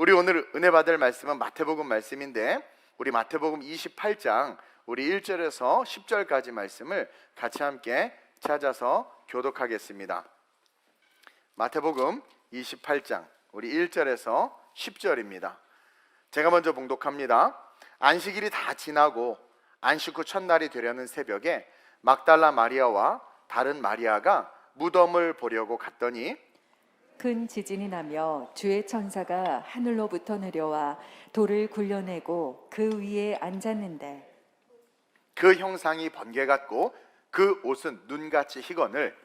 우리 오늘 은혜 받을 말씀은 마태복음 말씀인데, 우리 마태복음 28장 우리 1절에서 10절까지 말씀을 같이 함께 찾아서 교독하겠습니다. 마태복음 28장 우리 1절에서 10절입니다. 제가 먼저 봉독합니다. 안식일이 다 지나고 안식 후 첫날이 되려는 새벽에 막달라 마리아와 다른 마리아가 무덤을 보려고 갔더니 큰 지진이 나며 주의 천사가 하늘로부터 내려와 돌을 굴려내고 그 위에 앉았는데 그 형상이 번개 같고 그 옷은 눈같이 희건을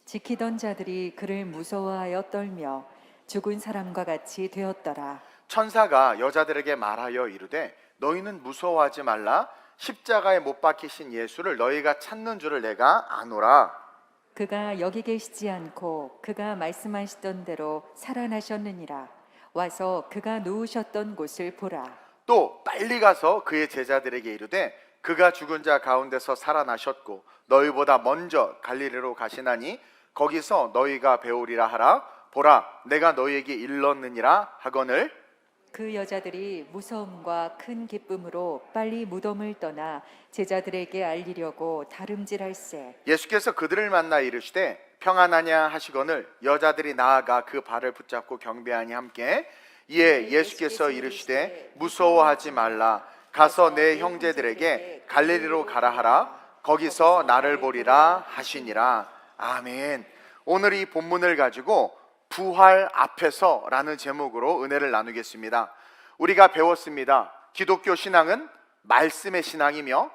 지키던 자들이 그를 무서워하여 떨며 죽은 사람과 같이 되었더라. 천사가 여자들에게 말하여 이르되 너희는 무서워하지 말라. 십자가에 못 박히신 예수를 너희가 찾는 줄을 내가 아노라. 그가 여기 계시지 않고 그가 말씀하시던 대로 살아나셨느니라. 와서 그가 누우셨던 곳을 보라. 또 빨리 가서 그의 제자들에게 이르되 그가 죽은 자 가운데서 살아나셨고 너희보다 먼저 갈릴리로 가시나니 거기서 너희가 배우리라 하라. 보라, 내가 너희에게 일렀느니라 하거늘. 그 여자들이 무서움과 큰 기쁨으로 빨리 무덤을 떠나 제자들에게 알리려고 다름질할세. 예수께서 그들을 만나 이르시되 평안하냐 하시거늘 여자들이 나아가 그 발을 붙잡고 경배하니 함께 이에 예수께서 이르시되 무서워하지 말라. 가서 내 형제들에게 갈릴리로 가라 하라. 거기서 나를 보리라 하시니라. 아멘. 오늘 이 본문을 가지고 부활 앞에서라는 제목으로 은혜를 나누겠습니다. 우리가 배웠습니다. 기독교 신앙은 말씀의 신앙이며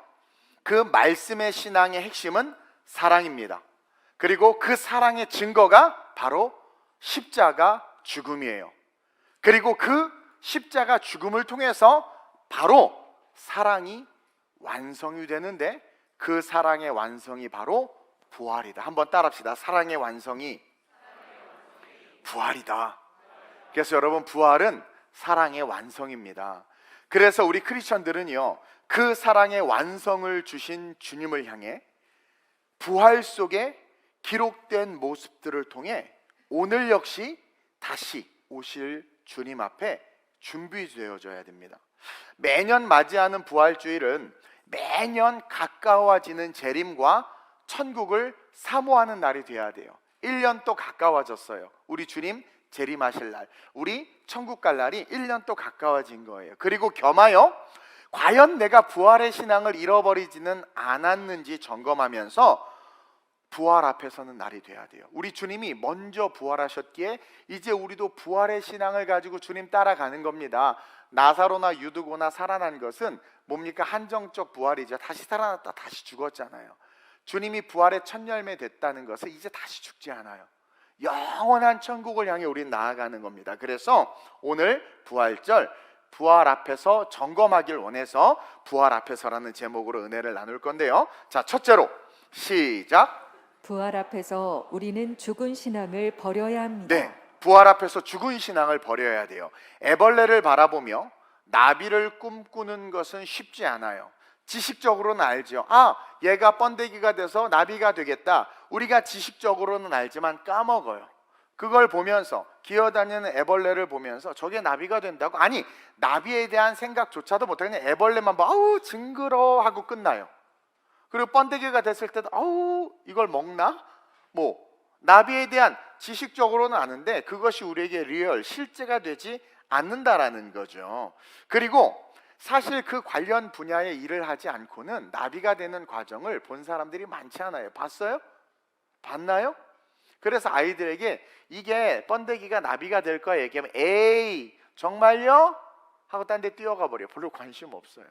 그 말씀의 신앙의 핵심은 사랑입니다. 그리고 그 사랑의 증거가 바로 십자가 죽음이에요. 그리고 그 십자가 죽음을 통해서 바로 사랑이 완성이 되는데 그 사랑의 완성이 바로 부활이다. 한번 따라합시다. 사랑의 완성이 부활이다. 그래서 여러분, 부활은 사랑의 완성입니다. 그래서 우리 크리스천들은요, 그 사랑의 완성을 주신 주님을 향해 부활 속에 기록된 모습들을 통해 오늘 역시 다시 오실 주님 앞에 준비되어져야 됩니다. 매년 맞이하는 부활주일은 매년 가까워지는 재림과 천국을 사모하는 날이 되어야 돼요. 1년 또 가까워졌어요. 우리 주님 재림하실 날, 우리 천국 갈 날이 1년 또 가까워진 거예요. 그리고 겸하여 과연 내가 부활의 신앙을 잃어버리지는 않았는지 점검하면서 부활 앞에 서는 날이 돼야 돼요. 우리 주님이 먼저 부활하셨기에 이제 우리도 부활의 신앙을 가지고 주님 따라가는 겁니다. 나사로나 유두고나 살아난 것은 뭡니까? 한정적 부활이죠. 다시 살아났다 다시 죽었잖아요. 주님이 부활의 첫 열매 됐다는 것은 이제 다시 죽지 않아요. 영원한 천국을 향해 우리는 나아가는 겁니다. 그래서 오늘 부활절, 부활 앞에서 점검하길 원해서 부활 앞에서라는 제목으로 은혜를 나눌 건데요. 자, 첫째로 시작. 부활 앞에서 우리는 죽은 신앙을 버려야 합니다. 네, 부활 앞에서 죽은 신앙을 버려야 돼요. 애벌레를 바라보며 나비를 꿈꾸는 것은 쉽지 않아요. 지식적으로는 알죠. 얘가 번데기가 돼서 나비가 되겠다. 우리가 지식적으로는 알지만 까먹어요. 그걸 보면서, 기어다니는 애벌레를 보면서 저게 나비가 된다고? 아니, 나비에 대한 생각조차도 못하고 그냥 애벌레만 봐. 아우 징그러워 하고 끝나요. 그리고 번데기가 됐을 때도 아우 이걸 먹나? 나비에 대한 지식적으로는 아는데 그것이 우리에게 리얼, 실제가 되지 않는다라는 거죠. 그리고 사실 그 관련 분야의 일을 하지 않고는 나비가 되는 과정을 본 사람들이 많지 않아요. 봤어요? 봤나요? 그래서 아이들에게 이게 번데기가 나비가 될 거야 얘기하면 에이 정말요? 하고 딴 데 뛰어가 버려요. 별로 관심 없어요.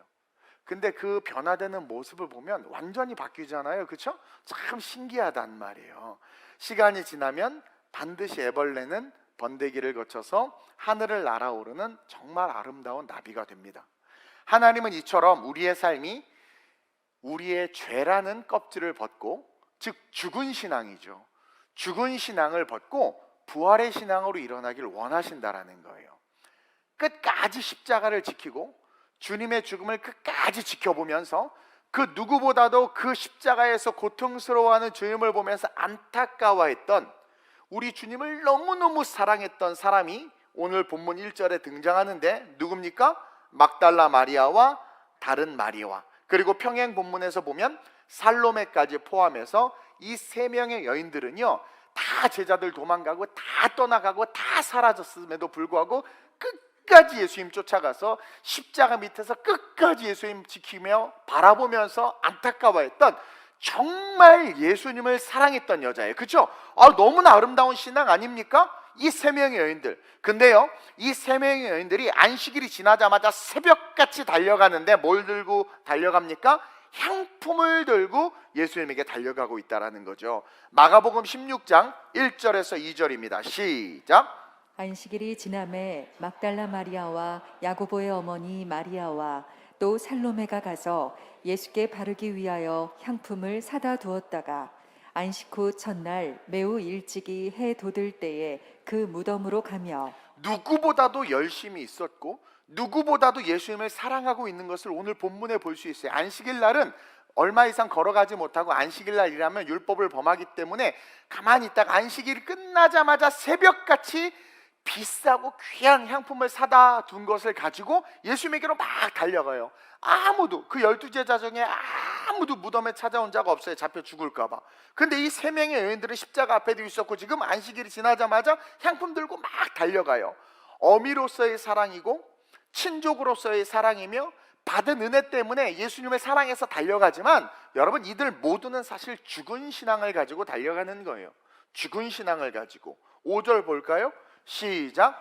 근데 그 변화되는 모습을 보면 완전히 바뀌잖아요. 그렇죠? 참 신기하단 말이에요. 시간이 지나면 반드시 애벌레는 번데기를 거쳐서 하늘을 날아오르는 정말 아름다운 나비가 됩니다. 하나님은 이처럼 우리의 삶이 우리의 죄라는 껍질을 벗고, 즉 죽은 신앙이죠. 죽은 신앙을 벗고 부활의 신앙으로 일어나길 원하신다라는 거예요. 끝까지 십자가를 지키고 주님의 죽음을 끝까지 지켜보면서 그 누구보다도 그 십자가에서 고통스러워하는 주님을 보면서 안타까워했던, 우리 주님을 너무너무 사랑했던 사람이 오늘 본문 1절에 등장하는데 누굽니까? 막달라 마리아와 다른 마리아, 그리고 평행 본문에서 보면 살로메까지 포함해서 이 세 명의 여인들은요, 다 제자들 도망가고 다 떠나가고 다 사라졌음에도 불구하고 끝까지 예수님 쫓아가서 십자가 밑에서 끝까지 예수님 지키며 바라보면서 안타까워했던, 정말 예수님을 사랑했던 여자예요. 그렇죠? 너무나 아름다운 신앙 아닙니까? 이 세 명의 여인들. 근데요, 이 세 명의 여인들이 안식일이 지나자마자 새벽같이 달려가는데 뭘 들고 달려갑니까? 향품을 들고 예수님에게 달려가고 있다라는 거죠. 마가복음 16장 1절에서 2절입니다. 시작. 안식일이 지남에 막달라 마리아와 야고보의 어머니 마리아와 또 살로메가 가서 예수께 바르기 위하여 향품을 사다 두었다가 안식 후 첫날 매우 일찍이 해 돋을 때에 그 무덤으로 가며, 누구보다도 열심히 있었고 누구보다도 예수님을 사랑하고 있는 것을 오늘 본문에 볼 수 있어요. 안식일 날은 얼마 이상 걸어가지 못하고 안식일 날이라면 율법을 범하기 때문에 가만히 있다가 안식일이 끝나자마자 새벽같이 비싸고 귀한 향품을 사다 둔 것을 가지고 예수님에게로 막 달려가요. 아무도, 그 12제자 중에 아무도 무덤에 찾아온 자가 없어요. 잡혀 죽을까 봐. 근데 이 세 명의 여인들은 십자가 앞에도 있었고 지금 안식일이 지나자마자 향품 들고 막 달려가요. 어미로서의 사랑이고 친족으로서의 사랑이며 받은 은혜 때문에 예수님을 사랑해서 달려가지만, 여러분, 이들 모두는 사실 죽은 신앙을 가지고 달려가는 거예요. 죽은 신앙을 가지고. 5절 볼까요? 시작.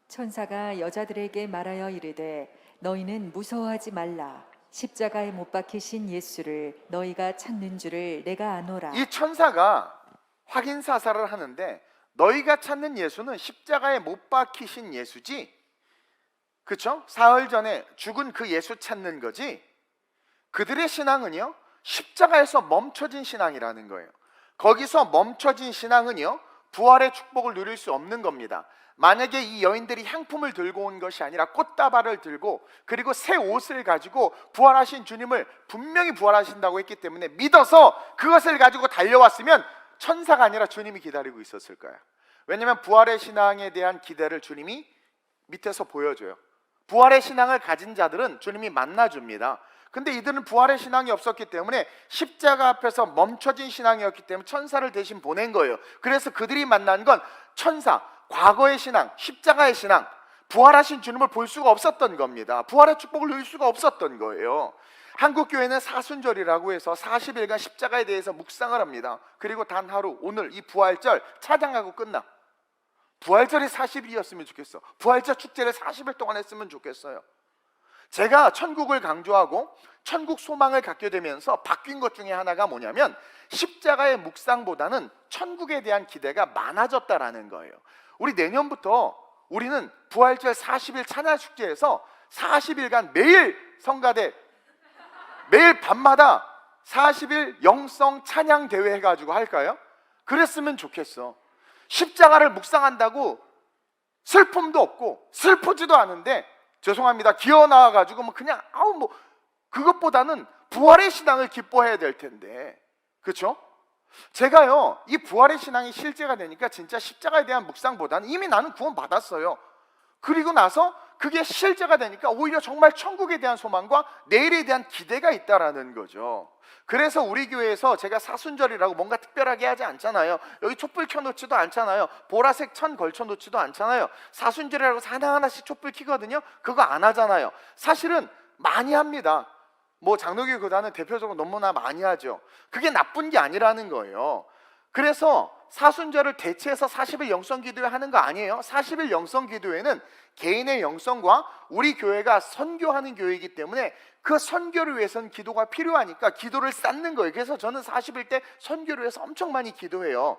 천사가 여자들에게 말하여 이르되 너희는 무서워하지 말라. 십자가에 못 박히신 예수를 너희가 찾는 줄을 내가 아노라. 이 천사가 확인 사살을 하는데, 너희가 찾는 예수는 십자가에 못 박히신 예수지, 그렇죠? 사흘 전에 죽은 그 예수 찾는 거지. 그들의 신앙은요, 십자가에서 멈춰진 신앙이라는 거예요. 거기서 멈춰진 신앙은요, 부활의 축복을 누릴 수 없는 겁니다. 만약에 이 여인들이 향품을 들고 온 것이 아니라 꽃다발을 들고 그리고 새 옷을 가지고 부활하신 주님을 분명히 부활하신다고 했기 때문에 믿어서 그것을 가지고 달려왔으면 천사가 아니라 주님이 기다리고 있었을 거야. 왜냐하면 부활의 신앙에 대한 기대를 주님이 밑에서 보여줘요. 부활의 신앙을 가진 자들은 주님이 만나줍니다. 근데 이들은 부활의 신앙이 없었기 때문에 십자가 앞에서 멈춰진 신앙이었기 때문에 천사를 대신 보낸 거예요. 그래서 그들이 만난 건 천사, 과거의 신앙, 십자가의 신앙, 부활하신 주님을 볼 수가 없었던 겁니다. 부활의 축복을 누릴 수가 없었던 거예요. 한국교회는 사순절이라고 해서 40일간 십자가에 대해서 묵상을 합니다. 그리고 단 하루, 오늘 이 부활절 찬양하고 끝나. 부활절이 40일이었으면 좋겠어. 부활절 축제를 40일 동안 했으면 좋겠어요. 제가 천국을 강조하고 천국 소망을 갖게 되면서 바뀐 것 중에 하나가 뭐냐면, 십자가의 묵상보다는 천국에 대한 기대가 많아졌다라는 거예요. 우리 내년부터 우리는 부활절 40일 찬양 축제에서 40일간 매일 성가대, 매일 밤마다 40일 영성 찬양 대회 해가지고 할까요? 그랬으면 좋겠어. 십자가를 묵상한다고 슬픔도 없고 슬프지도 않은데, 죄송합니다, 기어 나와가지고 뭐 그냥 그것보다는 부활의 신앙을 기뻐해야 될 텐데, 그렇죠? 제가요, 이 부활의 신앙이 실제가 되니까 진짜 십자가에 대한 묵상보다는 이미 나는 구원 받았어요. 그리고 나서 그게 실제가 되니까 오히려 정말 천국에 대한 소망과 내일에 대한 기대가 있다라는 거죠. 그래서 우리 교회에서 제가 사순절이라고 뭔가 특별하게 하지 않잖아요. 여기 촛불 켜놓지도 않잖아요. 보라색 천 걸쳐놓지도 않잖아요. 사순절이라고 하나하나씩 촛불 켜거든요. 그거 안 하잖아요. 사실은 많이 합니다. 뭐 장로교보다는 대표적으로 너무나 많이 하죠. 그게 나쁜 게 아니라는 거예요. 그래서 사순절을 대체해서 40일 영성기도회 하는 거 아니에요. 40일 영성기도회는 개인의 영성과 우리 교회가 선교하는 교회이기 때문에 그 선교를 위해서는 기도가 필요하니까 기도를 쌓는 거예요. 그래서 저는 40일 때 선교를 위해서 엄청 많이 기도해요.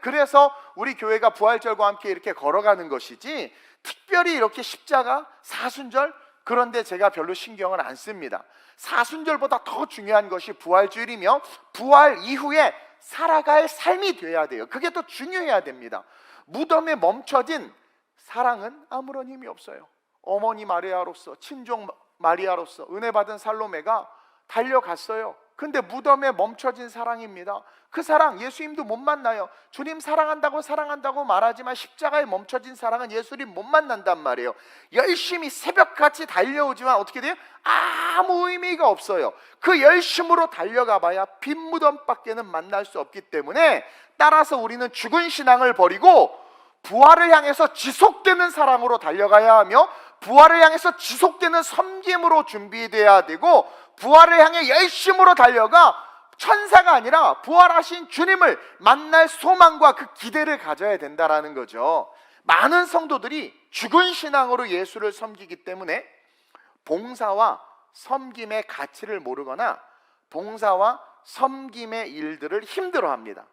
그래서 우리 교회가 부활절과 함께 이렇게 걸어가는 것이지, 특별히 이렇게 십자가, 사순절, 그런데 제가 별로 신경을 안 씁니다. 사순절보다 더 중요한 것이 부활주일이며 부활 이후에 살아갈 삶이 돼야 돼요. 그게 더 중요해야 됩니다. 무덤에 멈춰진 사랑은 아무런 힘이 없어요. 어머니 마리아로서, 친족 마리아로서 은혜 받은 살로메가 달려갔어요. 근데 무덤에 멈춰진 사랑입니다. 그 사랑 예수님도 못 만나요. 주님 사랑한다고 말하지만 십자가에 멈춰진 사랑은 예수님 못 만난단 말이에요. 열심히 새벽같이 달려오지만 어떻게 돼요? 아무 의미가 없어요. 그 열심으로 달려가 봐야 빈 무덤밖에는 만날 수 없기 때문에, 따라서 우리는 죽은 신앙을 버리고 부활을 향해서 지속되는 사랑으로 달려가야 하며, 부활을 향해서 지속되는 섬김으로 준비되어야 되고, 부활을 향해 열심으로 달려가 천사가 아니라 부활하신 주님을 만날 소망과 그 기대를 가져야 된다라는 거죠. 많은 성도들이 죽은 신앙으로 예수를 섬기기 때문에 봉사와 섬김의 가치를 모르거나 봉사와 섬김의 일들을 힘들어합니다.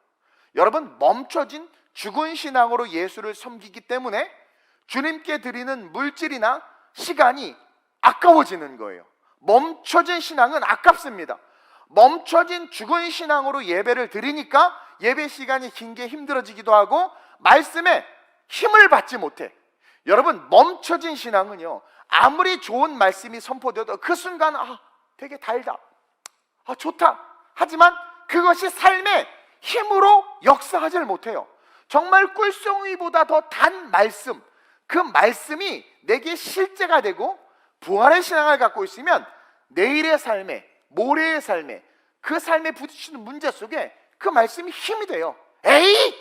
여러분, 멈춰진 죽은 신앙으로 예수를 섬기기 때문에 주님께 드리는 물질이나 시간이 아까워지는 거예요. 멈춰진 신앙은 아깝습니다. 멈춰진 죽은 신앙으로 예배를 드리니까 예배 시간이 긴 게 힘들어지기도 하고 말씀에 힘을 받지 못해. 여러분, 멈춰진 신앙은요, 아무리 좋은 말씀이 선포되어도 그 순간 되게 달다, 좋다 하지만 그것이 삶의 힘으로 역사하지를 못해요. 정말 꿀송이보다 더 단 말씀, 그 말씀이 내게 실제가 되고 부활의 신앙을 갖고 있으면 내일의 삶에, 모레의 삶에, 그 삶에 부딪히는 문제 속에 그 말씀이 힘이 돼요. 에이,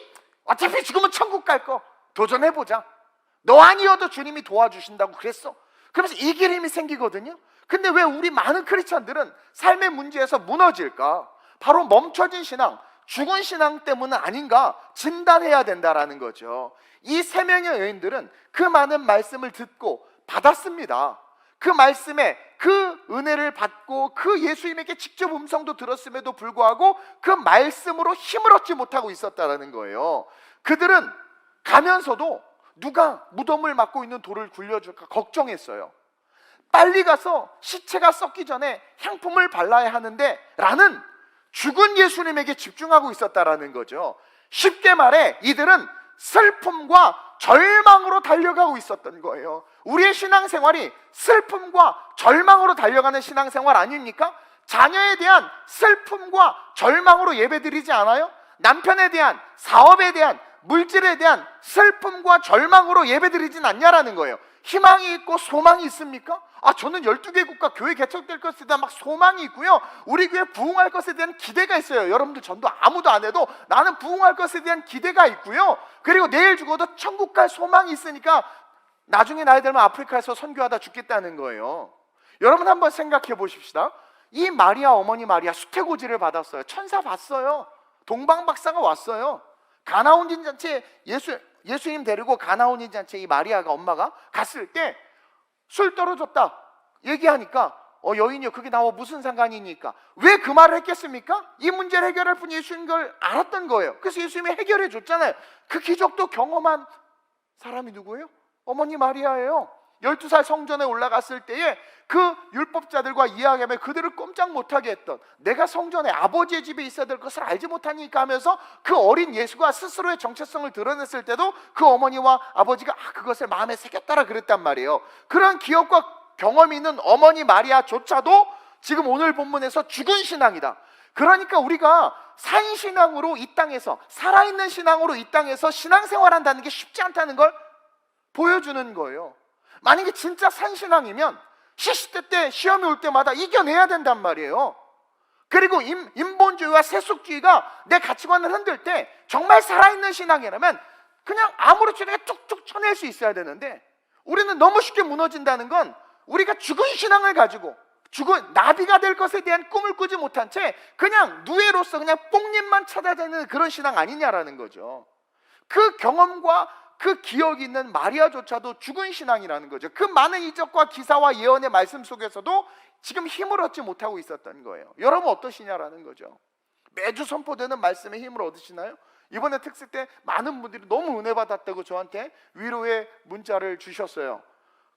어차피 죽으면 천국 갈 거 도전해보자. 너 아니어도 주님이 도와주신다고 그랬어. 그러면서 이길 힘이 생기거든요. 근데 왜 우리 많은 크리스찬들은 삶의 문제에서 무너질까? 바로 멈춰진 신앙, 죽은 신앙 때문은 아닌가 진단해야 된다라는 거죠. 이 세 명의 여인들은 그 많은 말씀을 듣고 받았습니다. 그 말씀에 그 은혜를 받고 그 예수님에게 직접 음성도 들었음에도 불구하고 그 말씀으로 힘을 얻지 못하고 있었다는 거예요. 그들은 가면서도 누가 무덤을 막고 있는 돌을 굴려줄까 걱정했어요. 빨리 가서 시체가 썩기 전에 향품을 발라야 하는데 라는 죽은 예수님에게 집중하고 있었다라는 거죠. 쉽게 말해 이들은 슬픔과 절망으로 달려가고 있었던 거예요. 우리의 신앙생활이 슬픔과 절망으로 달려가는 신앙생활 아닙니까? 자녀에 대한 슬픔과 절망으로 예배드리지 않아요? 남편에 대한, 사업에 대한, 물질에 대한 슬픔과 절망으로 예배드리진 않냐라는 거예요. 희망이 있고 소망이 있습니까? 저는 12개 국가 교회 개척될 것에 대한 막 소망이 있고요, 우리 교회 부흥할 것에 대한 기대가 있어요. 여러분들 전도 아무도 안 해도 나는 부흥할 것에 대한 기대가 있고요, 그리고 내일 죽어도 천국 갈 소망이 있으니까 나중에 나이 들면 아프리카에서 선교하다 죽겠다는 거예요. 여러분 한번 생각해 보십시다. 이 마리아, 어머니 마리아 수태고지를 받았어요. 천사 봤어요. 동방박사가 왔어요. 가나온인 잔치에 예수님 데리고 가나온인 잔치에 이 마리아가, 엄마가 갔을 때 술 떨어졌다 얘기하니까 여인이요, 그게 나와 무슨 상관이니까. 왜 그 말을 했겠습니까? 이 문제를 해결할 분이 예수님인 걸 알았던 거예요. 그래서 예수님이 해결해 줬잖아요. 그 기적도 경험한 사람이 누구예요? 어머니 마리아예요. 12살 성전에 올라갔을 때에 그 율법자들과 이야기하며 그들을 꼼짝 못하게 했던, 내가 성전에 아버지의 집에 있어야 될 것을 알지 못하니까 하면서 그 어린 예수가 스스로의 정체성을 드러냈을 때도 그 어머니와 아버지가 그것을 마음에 새겼다라 그랬단 말이에요. 그런 기억과 경험이 있는 어머니 마리아조차도 지금 오늘 본문에서 죽은 신앙이다. 그러니까 우리가 산 신앙으로 이 땅에서, 살아있는 신앙으로 이 땅에서 신앙생활한다는 게 쉽지 않다는 걸 보여주는 거예요. 만약에 진짜 산신앙이면 시시때 때 시험이 올 때마다 이겨내야 된단 말이에요. 그리고 인본주의와 세속주의가 내 가치관을 흔들 때 정말 살아있는 신앙이라면 그냥 아무렇지도 않게 툭툭 쳐낼 수 있어야 되는데, 우리는 너무 쉽게 무너진다는 건 우리가 죽은 신앙을 가지고 죽은 나비가 될 것에 대한 꿈을 꾸지 못한 채 그냥 누에로서 그냥 뽕잎만 찾아다니는 그런 신앙 아니냐라는 거죠. 그 경험과 그 기억이 있는 마리아조차도 죽은 신앙이라는 거죠. 그 많은 이적과 기사와 예언의 말씀 속에서도 지금 힘을 얻지 못하고 있었던 거예요. 여러분 어떠시냐라는 거죠. 매주 선포되는 말씀에 힘을 얻으시나요? 이번에 특세 때 많은 분들이 너무 은혜 받았다고 저한테 위로의 문자를 주셨어요.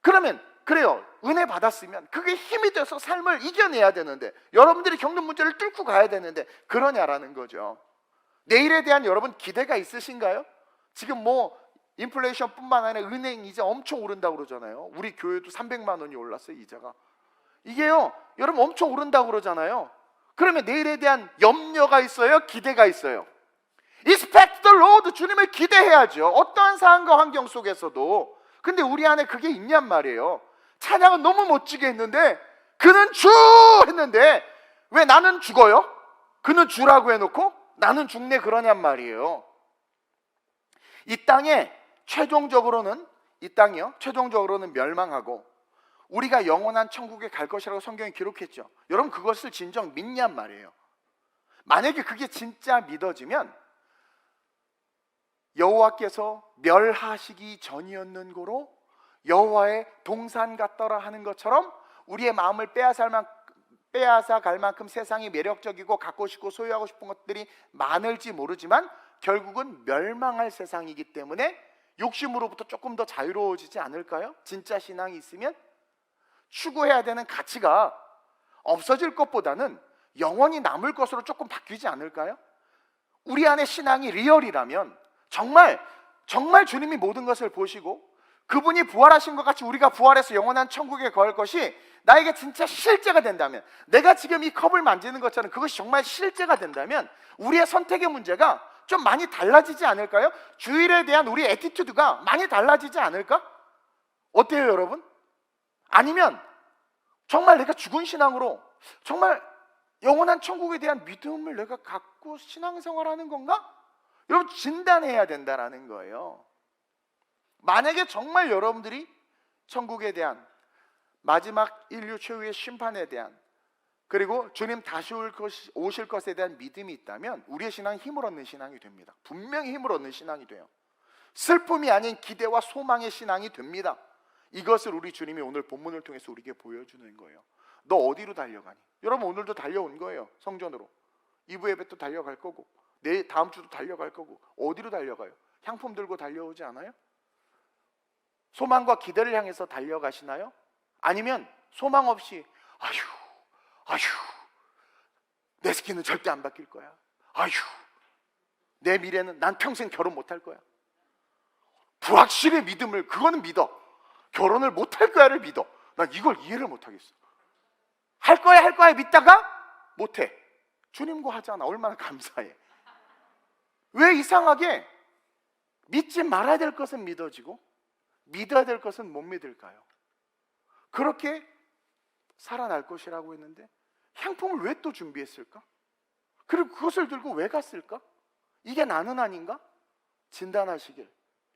그러면 그래요, 은혜 받았으면 그게 힘이 돼서 삶을 이겨내야 되는데, 여러분들이 겪는 문제를 뚫고 가야 되는데 그러냐라는 거죠. 내일에 대한 여러분 기대가 있으신가요? 지금 인플레이션 뿐만 아니라 은행 이자 엄청 오른다고 그러잖아요. 우리 교회도 300만 원이 올랐어요, 이자가. 이게요, 여러분 엄청 오른다고 그러잖아요. 그러면 내일에 대한 염려가 있어요? 기대가 있어요? Expect the Lord, 주님을 기대해야죠. 어떠한 상황과 환경 속에서도. 근데 우리 안에 그게 있냔 말이에요. 찬양은 너무 멋지게 했는데 그는 주 했는데 왜 나는 죽어요? 그는 주라고 해놓고 나는 죽네 그러냔 말이에요. 이 땅에 최종적으로는 이 땅이요 최종적으로는 멸망하고 우리가 영원한 천국에 갈 것이라고 성경이 기록했죠. 여러분 그것을 진정 믿냔 말이에요. 만약에 그게 진짜 믿어지면 여호와께서 멸하시기 전이었는 고로 여호와의 동산 같더라 하는 것처럼 우리의 마음을 빼앗아 갈 만큼 세상이 매력적이고 갖고 싶고 소유하고 싶은 것들이 많을지 모르지만 결국은 멸망할 세상이기 때문에 욕심으로부터 조금 더 자유로워지지 않을까요? 진짜 신앙이 있으면 추구해야 되는 가치가 없어질 것보다는 영원히 남을 것으로 조금 바뀌지 않을까요? 우리 안에 신앙이 리얼이라면 정말 주님이 모든 것을 보시고 그분이 부활하신 것 같이 우리가 부활해서 영원한 천국에 갈 것이 나에게 진짜 실제가 된다면, 내가 지금 이 컵을 만지는 것처럼 그것이 정말 실제가 된다면 우리의 선택의 문제가 좀 많이 달라지지 않을까요? 주일에 대한 우리 애티튜드가 많이 달라지지 않을까? 어때요 여러분? 아니면 정말 내가 죽은 신앙으로 정말 영원한 천국에 대한 믿음을 내가 갖고 신앙생활하는 건가? 여러분 진단해야 된다라는 거예요. 만약에 정말 여러분들이 천국에 대한 마지막 인류 최후의 심판에 대한 그리고 주님 다시 오실 것에 대한 믿음이 있다면 우리의 신앙은 힘을 얻는 신앙이 됩니다. 분명히 힘을 얻는 신앙이 돼요. 슬픔이 아닌 기대와 소망의 신앙이 됩니다. 이것을 우리 주님이 오늘 본문을 통해서 우리에게 보여주는 거예요. 너 어디로 달려가니? 여러분 오늘도 달려온 거예요. 성전으로. 2부 예배 또 달려갈 거고 내일 다음 주도 달려갈 거고 어디로 달려가요? 향품 들고 달려오지 않아요? 소망과 기대를 향해서 달려가시나요? 아니면 소망 없이 아휴 내 스킨은 절대 안 바뀔 거야. 아휴 내 미래는 난 평생 결혼 못할 거야. 불확실의 믿음을 그거는 믿어. 결혼을 못할 거야를 믿어. 난 이걸 이해를 못하겠어. 할 거야 믿다가 못해. 주님과 하잖아. 얼마나 감사해. 왜 이상하게 믿지 말아야 될 것은 믿어지고 믿어야 될 것은 못 믿을까요? 그렇게 살아날 것이라고 했는데 향품을 왜 또 준비했을까? 그리고 그것을 들고 왜 갔을까? 이게 나는 아닌가? 진단하시길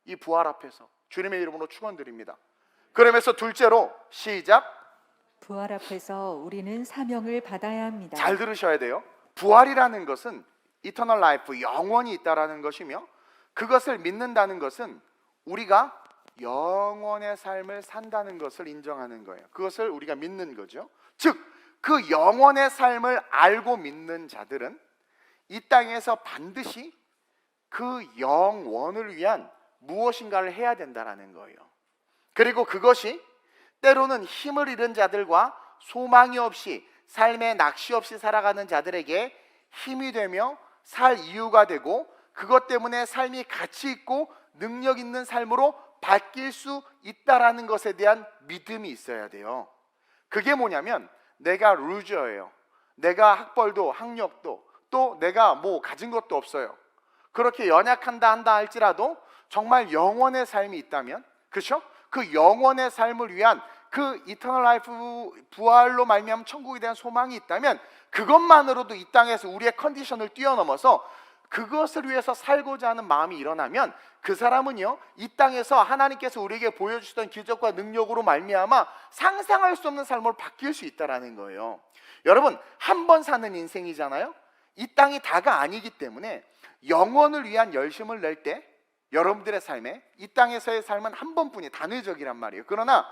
이 부활 앞에서 주님의 이름으로 축원드립니다. 그러면서 둘째로 시작. 부활 앞에서 우리는 사명을 받아야 합니다. 잘 들으셔야 돼요. 부활이라는 것은 이터널 라이프, 영원히 있다라는 것이며 그것을 믿는다는 것은 우리가 영원의 삶을 산다는 것을 인정하는 거예요. 그것을 우리가 믿는 거죠. 즉 그 영원의 삶을 알고 믿는 자들은 이 땅에서 반드시 그 영원을 위한 무엇인가를 해야 된다라는 거예요. 그리고 그것이 때로는 힘을 잃은 자들과 소망이 없이 삶에 낚시 없이 살아가는 자들에게 힘이 되며 살 이유가 되고 그것 때문에 삶이 가치 있고 능력 있는 삶으로 바뀔 수 있다라는 것에 대한 믿음이 있어야 돼요. 그게 뭐냐면 내가 루저예요. 내가 학벌도 학력도 또 내가 뭐 가진 것도 없어요. 그렇게 연약한다 한다 할지라도 정말 영원의 삶이 있다면, 그렇죠? 그 영원의 삶을 위한 그 이터널 라이프 부활로 말미암은 천국에 대한 소망이 있다면 그것만으로도 이 땅에서 우리의 컨디션을 뛰어넘어서 그것을 위해서 살고자 하는 마음이 일어나면 그 사람은요 이 땅에서 하나님께서 우리에게 보여주시던 기적과 능력으로 말미암아 상상할 수 없는 삶으로 바뀔 수 있다라는 거예요. 여러분 한 번 사는 인생이잖아요. 이 땅이 다가 아니기 때문에 영원을 위한 열심을 낼 때 여러분들의 삶에 이 땅에서의 삶은 한 번뿐이 단회적이란 말이에요. 그러나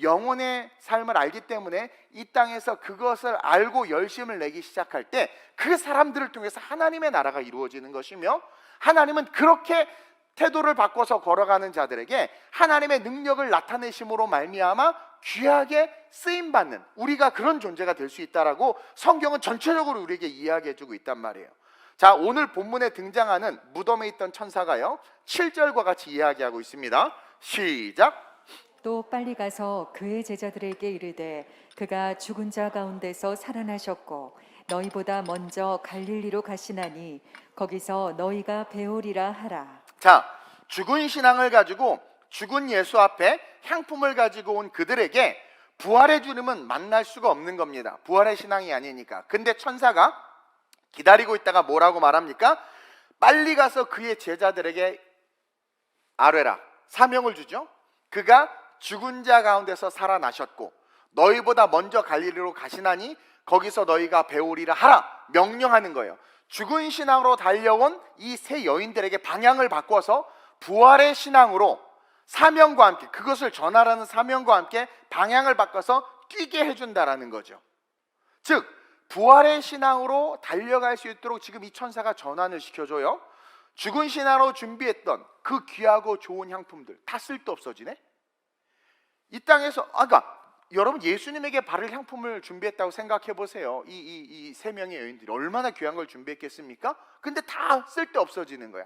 영혼의 삶을 알기 때문에 이 땅에서 그것을 알고 열심을 내기 시작할 때 그 사람들을 통해서 하나님의 나라가 이루어지는 것이며 하나님은 그렇게 태도를 바꿔서 걸어가는 자들에게 하나님의 능력을 나타내심으로 말미암아 귀하게 쓰임받는 우리가 그런 존재가 될 수 있다라고 성경은 전체적으로 우리에게 이야기해주고 있단 말이에요. 자, 오늘 본문에 등장하는 무덤에 있던 천사가요 7절과 같이 이야기하고 있습니다. 시작. 또 빨리 가서 그의 제자들에게 이르되 그가 죽은 자 가운데서 살아나셨고 너희보다 먼저 갈릴리로 가시나니 거기서 너희가 배우리라 하라. 자, 죽은 신앙을 가지고 죽은 예수 앞에 향품을 가지고 온 그들에게 부활의 주님은 만날 수가 없는 겁니다. 부활의 신앙이 아니니까. 근데 천사가 기다리고 있다가 뭐라고 말합니까? 빨리 가서 그의 제자들에게 아뢰라, 사명을 주죠. 그가 죽은 자 가운데서 살아나셨고 너희보다 먼저 갈릴리로 가시나니 거기서 너희가 배우리라 하라, 명령하는 거예요. 죽은 신앙으로 달려온 이 세 여인들에게 방향을 바꿔서 부활의 신앙으로 사명과 함께, 그것을 전하라는 사명과 함께 방향을 바꿔서 뛰게 해준다라는 거죠. 즉 부활의 신앙으로 달려갈 수 있도록 지금 이 천사가 전환을 시켜줘요. 죽은 신앙으로 준비했던 그 귀하고 좋은 향품들 다 쓸데 없어지네. 이 땅에서 그러니까 여러분, 예수님에게 바를 향품을 준비했다고 생각해 보세요. 이 세 명의 여인들이 얼마나 귀한 걸 준비했겠습니까? 근데 다 쓸데 없어지는 거야.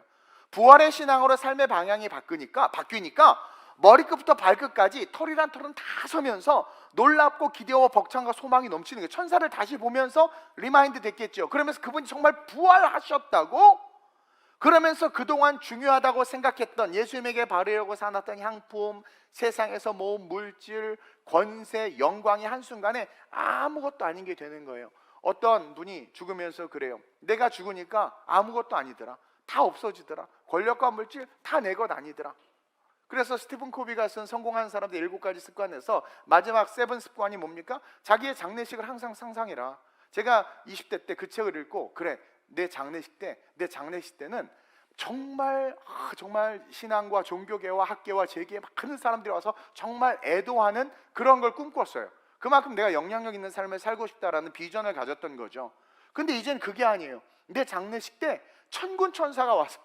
부활의 신앙으로 삶의 방향이 바뀌니까 머리끝부터 발끝까지 털이란 털은 다 서면서 놀랍고 기대와 벅찬과 소망이 넘치는 거예요. 천사를 다시 보면서 리마인드 됐겠죠. 그러면서 그분이 정말 부활하셨다고, 그러면서 그동안 중요하다고 생각했던, 예수님에게 바르려고 사놨던 향품, 세상에서 모은 물질, 권세, 영광이 한순간에 아무것도 아닌 게 되는 거예요. 어떤 분이 죽으면서 그래요. 내가 죽으니까 아무것도 아니더라. 다 없어지더라. 권력과 물질 다 내 것 아니더라. 그래서 스티븐 코비가 쓴 성공한 사람들 7가지 습관에서 마지막 7 습관이 뭡니까? 자기의 장례식을 항상 상상해라. 제가 20대 때 그 책을 읽고, 그래, 내 장례식 때는 정말 신앙과 종교계와 학계와 재계에 많은 사람들이 와서 정말 애도하는 그런 걸 꿈꿨어요. 그만큼 내가 영향력 있는 삶을 살고 싶다라는 비전을 가졌던 거죠. 근데 이젠 그게 아니에요. 내 장례식 때 천군 천사가 와서,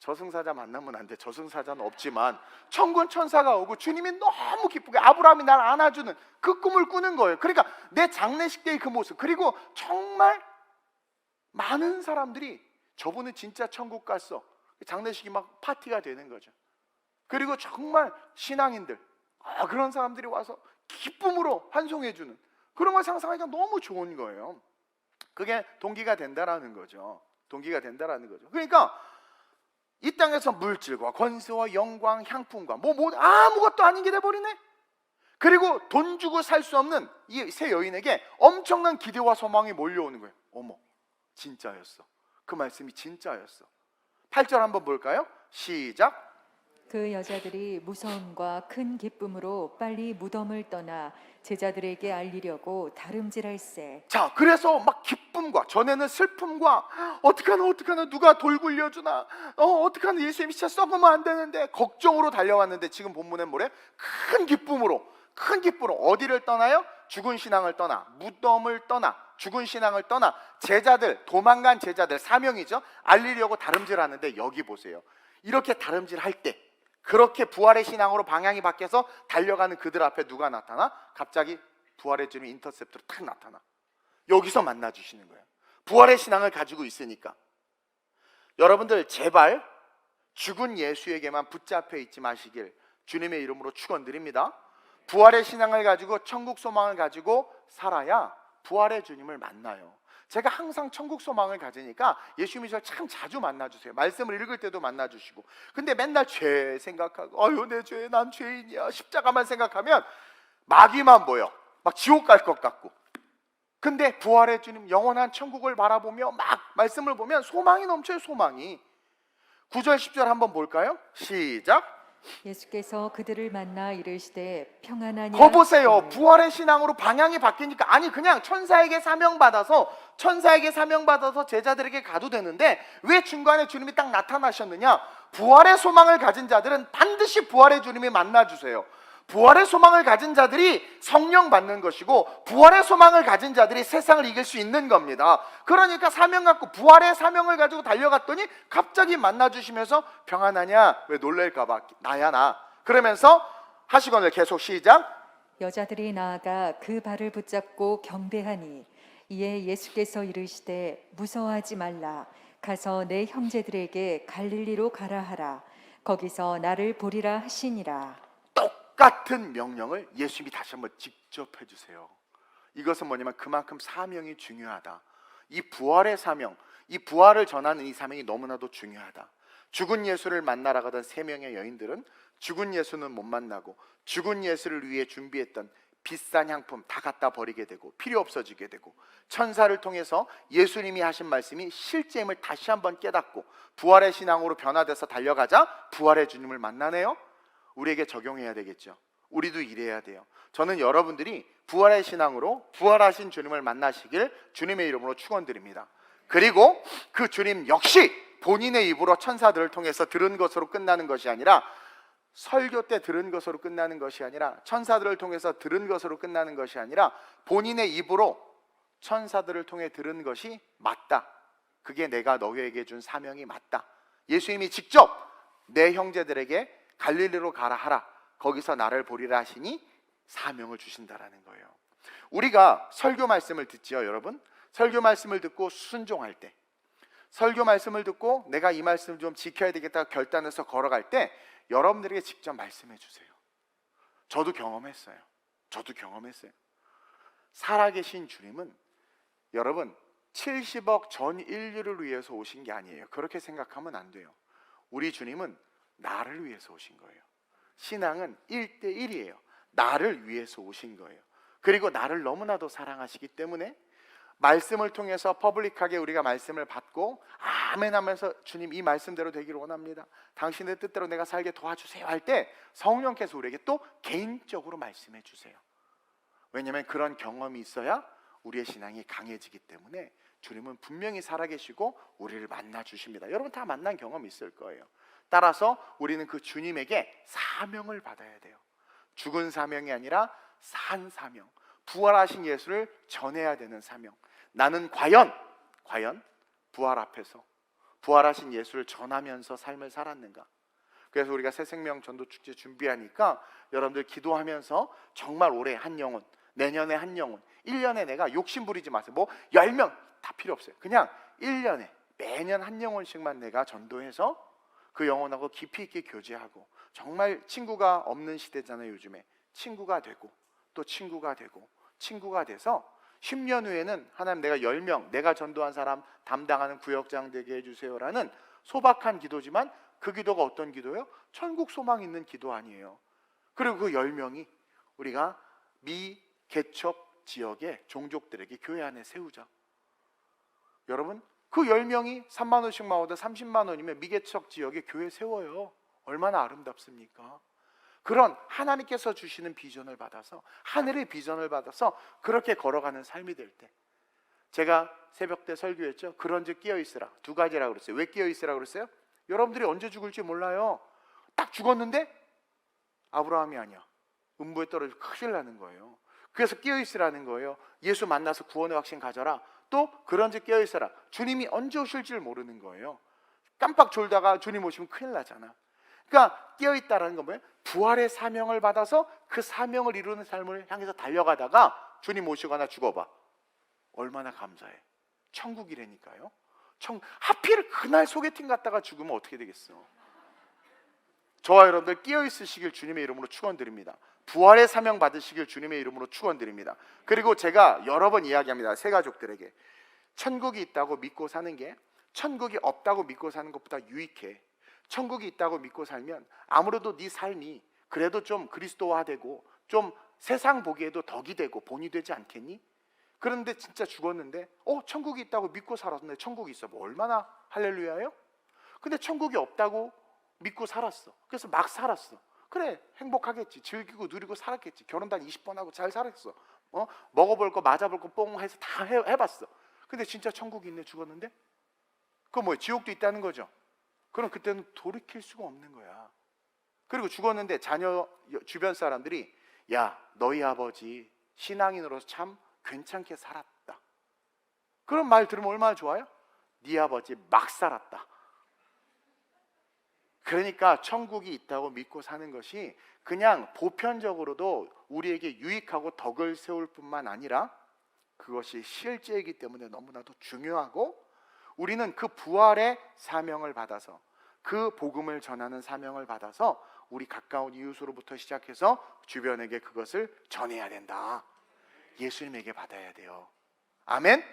저승사자 만나면 안 돼. 저승사자는 없지만 천군 천사가 오고 주님이 너무 기쁘게 아브라함이 날 안아주는 그 꿈을 꾸는 거예요. 그러니까 내 장례식 때의 그 모습, 그리고 정말 많은 사람들이 저분은 진짜 천국 갔어, 장례식이 막 파티가 되는 거죠. 그리고 정말 신앙인들, 그런 사람들이 와서 기쁨으로 환송해주는 그런 걸 상상하기가 너무 좋은 거예요. 그게 동기가 된다라는 거죠. 그러니까 이 땅에서 물질과 권세와 영광, 향품과 아무것도 아닌 게 돼버리네. 그리고 돈 주고 살 수 없는 이 세 여인에게 엄청난 기대와 소망이 몰려오는 거예요. 어머, 진짜였어. 그 말씀이 진짜였어. 8절 한번 볼까요? 시작. 그 여자들이 무서움과 큰 기쁨으로 빨리 무덤을 떠나 제자들에게 알리려고 다름질할세. 자, 그래서 막 기쁨과, 전에는 슬픔과 어떡하나 누가 돌 굴려주나, 어떡하나 예수님이 진짜 썩으면 안 되는데 걱정으로 달려왔는데, 지금 본문엔 뭐래? 큰 기쁨으로 어디를 떠나요? 죽은 신앙을 떠나, 무덤을 떠나, 죽은 신앙을 떠나 제자들, 도망간 제자들, 사명이죠. 알리려고 다름질하는데, 여기 보세요. 이렇게 다름질할 때, 그렇게 부활의 신앙으로 방향이 바뀌어서 달려가는 그들 앞에 누가 나타나? 갑자기 부활의 주님 인터셉트로 탁 나타나. 여기서 만나주시는 거예요. 부활의 신앙을 가지고 있으니까. 여러분들 제발 죽은 예수에게만 붙잡혀 있지 마시길 주님의 이름으로 축원드립니다. 부활의 신앙을 가지고, 천국 소망을 가지고 살아야 부활의 주님을 만나요. 제가 항상 천국 소망을 가지니까 예수님이 저를 참 자주 만나주세요. 말씀을 읽을 때도 만나주시고. 근데 맨날 죄 생각하고, 아유 내 죄, 난 죄인이야, 십자가만 생각하면 마귀만 보여. 막 지옥 갈 것 같고. 근데 부활의 주님, 영원한 천국을 바라보며 막 말씀을 보면 소망이 넘쳐요. 소망이. 9절 10절 한번 볼까요? 시작. 예수께서 그들을 만나 이르시되 평안하냐. 거 보세요. 부활의 신앙으로 방향이 바뀌니까, 아니 그냥 천사에게 사명받아서 제자들에게 가도 되는데 왜 중간에 주님이 딱 나타나셨느냐? 부활의 소망을 가진 자들은 반드시 부활의 주님이 만나주세요. 부활의 소망을 가진 자들이 성령 받는 것이고, 부활의 소망을 가진 자들이 세상을 이길 수 있는 겁니다. 그러니까 사명 갖고 부활의 사명을 가지고 달려갔더니 갑자기 만나주시면서 평안하냐? 왜 놀랄까봐, 나야 나. 그러면서 하시건을 계속 시작. 여자들이 나아가 그 발을 붙잡고 경배하니 이에 예수께서 이르시되 무서워하지 말라. 가서 내 형제들에게 갈릴리로 가라 하라. 거기서 나를 보리라 하시니라. 똑같은 명령을 예수님이 다시 한번 직접 해주세요. 이것은 뭐냐면 그만큼 사명이 중요하다. 이 부활의 사명, 이 부활을 전하는 이 사명이 너무나도 중요하다. 죽은 예수를 만나러 가던 3명의 여인들은 죽은 예수는 못 만나고 죽은 예수를 위해 준비했던 비싼 향품 다 갖다 버리게 되고 필요 없어지게 되고, 천사를 통해서 예수님이 하신 말씀이 실제임을 다시 한번 깨닫고 부활의 신앙으로 변화돼서 달려가자 부활의 주님을 만나네요. 우리에게 적용해야 되겠죠. 우리도 이래야 돼요. 저는 여러분들이 부활의 신앙으로 부활하신 주님을 만나시길 주님의 이름으로 축원드립니다. 그리고 그 주님 역시 본인의 입으로 천사들을 통해서 들은 것으로 끝나는 것이 아니라, 설교 때 들은 것으로 끝나는 것이 아니라, 천사들을 통해서 들은 것으로 끝나는 것이 아니라 본인의 입으로 천사들을 통해 들은 것이 맞다. 그게 내가 너희에게 준 사명이 맞다. 예수님이 직접 내 형제들에게 갈릴리로 가라 하라, 거기서 나를 보리라 하시니 사명을 주신다라는 거예요. 우리가 설교 말씀을 듣지요, 여러분. 설교 말씀을 듣고 순종할 때, 설교 말씀을 듣고 내가 이 말씀 좀 지켜야 되겠다 결단해서 걸어갈 때 여러분들에게 직접 말씀해 주세요. 저도 경험했어요. 살아계신 주님은 여러분 70억 전 인류를 위해서 오신 게 아니에요. 그렇게 생각하면 안 돼요. 우리 주님은 나를 위해서 오신 거예요. 신앙은 1대1이에요. 나를 위해서 오신 거예요. 그리고 나를 너무나도 사랑하시기 때문에 말씀을 통해서 퍼블릭하게 우리가 말씀을 받고 아멘 하면서 주님 이 말씀대로 되기를 원합니다, 당신의 뜻대로 내가 살게 도와주세요 할 때 성령께서 우리에게 또 개인적으로 말씀해 주세요. 왜냐하면 그런 경험이 있어야 우리의 신앙이 강해지기 때문에 주님은 분명히 살아계시고 우리를 만나 주십니다. 여러분 다 만난 경험이 있을 거예요. 따라서 우리는 그 주님에게 사명을 받아야 돼요. 죽은 사명이 아니라 산 사명, 부활하신 예수를 전해야 되는 사명. 나는 과연 부활 앞에서 부활하신 예수를 전하면서 삶을 살았는가? 그래서 우리가 새생명 전도축제 준비하니까 여러분들 기도하면서 정말 올해 한 영혼, 내년에 한 영혼, 1년에 내가 욕심 부리지 마세요. 뭐 10명 다 필요 없어요. 그냥 1년에 매년 한 영혼씩만 내가 전도해서 그 영혼하고 깊이 있게 교제하고, 정말 친구가 없는 시대잖아요 요즘에. 친구가 되고 또 친구가 되고 친구가 돼서 10년 후에는 하나님 내가 10명 내가 전도한 사람 담당하는 구역장 되게 해주세요라는 소박한 기도지만 그 기도가 어떤 기도예요? 천국 소망 있는 기도 아니에요. 그리고 그 10명이 우리가 미개척 지역의 종족들에게 교회 안에 세우자. 여러분 그 10명이 3만 원씩만 얻어 30만 원이면 미개척 지역에 교회 세워요. 얼마나 아름답습니까? 그런 하나님께서 주시는 비전을 받아서, 하늘의 비전을 받아서 그렇게 걸어가는 삶이 될 때, 제가 새벽 때 설교했죠. 그런즉 깨어있으라. 2가지라고 그랬어요. 왜 깨어있으라 그랬어요? 여러분들이 언제 죽을지 몰라요. 딱 죽었는데 아브라함이 아니야. 음부에 떨어져 큰일 나는 거예요. 그래서 깨어있으라는 거예요. 예수 만나서 구원의 확신 가져라. 또 그런즉 깨어있으라. 주님이 언제 오실지 모르는 거예요. 깜빡 졸다가 주님 오시면 큰일 나잖아. 그러니까 깨어있다라는 건 뭐예요? 부활의 사명을 받아서 그 사명을 이루는 삶을 향해서 달려가다가 주님 오시거나 죽어봐. 얼마나 감사해. 천국이라니까요. 하필 그날 소개팅 갔다가 죽으면 어떻게 되겠어? 저와 여러분들 깨어있으시길 주님의 이름으로 축원드립니다. 부활의 사명 받으시길 주님의 이름으로 축원드립니다. 그리고 제가 여러 번 이야기합니다. 새 가족들에게 천국이 있다고 믿고 사는 게 천국이 없다고 믿고 사는 것보다 유익해. 천국이 있다고 믿고 살면 아무래도 네 삶이 그래도 좀 그리스도화되고 좀 세상 보기에도 덕이 되고 본이 되지 않겠니? 그런데 진짜 죽었는데 천국이 있다고 믿고 살았는데 천국이 있어. 뭐 얼마나 할렐루야예요? 근데 천국이 없다고 믿고 살았어. 그래서 막 살았어. 그래 행복하겠지. 즐기고 누리고 살았겠지. 결혼도 한 20번 하고 잘 살았어. 먹어볼 거 맞아볼 거 뽕 해서 다 해봤어. 근데 진짜 천국이 있네. 죽었는데? 그거 뭐예요? 지옥도 있다는 거죠. 그럼 그때는 돌이킬 수가 없는 거야. 그리고 죽었는데 자녀 주변 사람들이 야 너희 아버지 신앙인으로서 참 괜찮게 살았다. 그런 말 들으면 얼마나 좋아요? 네 아버지 막 살았다. 그러니까 천국이 있다고 믿고 사는 것이 그냥 보편적으로도 우리에게 유익하고 덕을 세울 뿐만 아니라 그것이 실제이기 때문에 너무나도 중요하고, 우리는 그 부활의 사명을 받아서 그 복음을 전하는 사명을 받아서 우리 가까운 이웃으로부터 시작해서 주변에게 그것을 전해야 된다. 예수님에게 받아야 돼요. 아멘?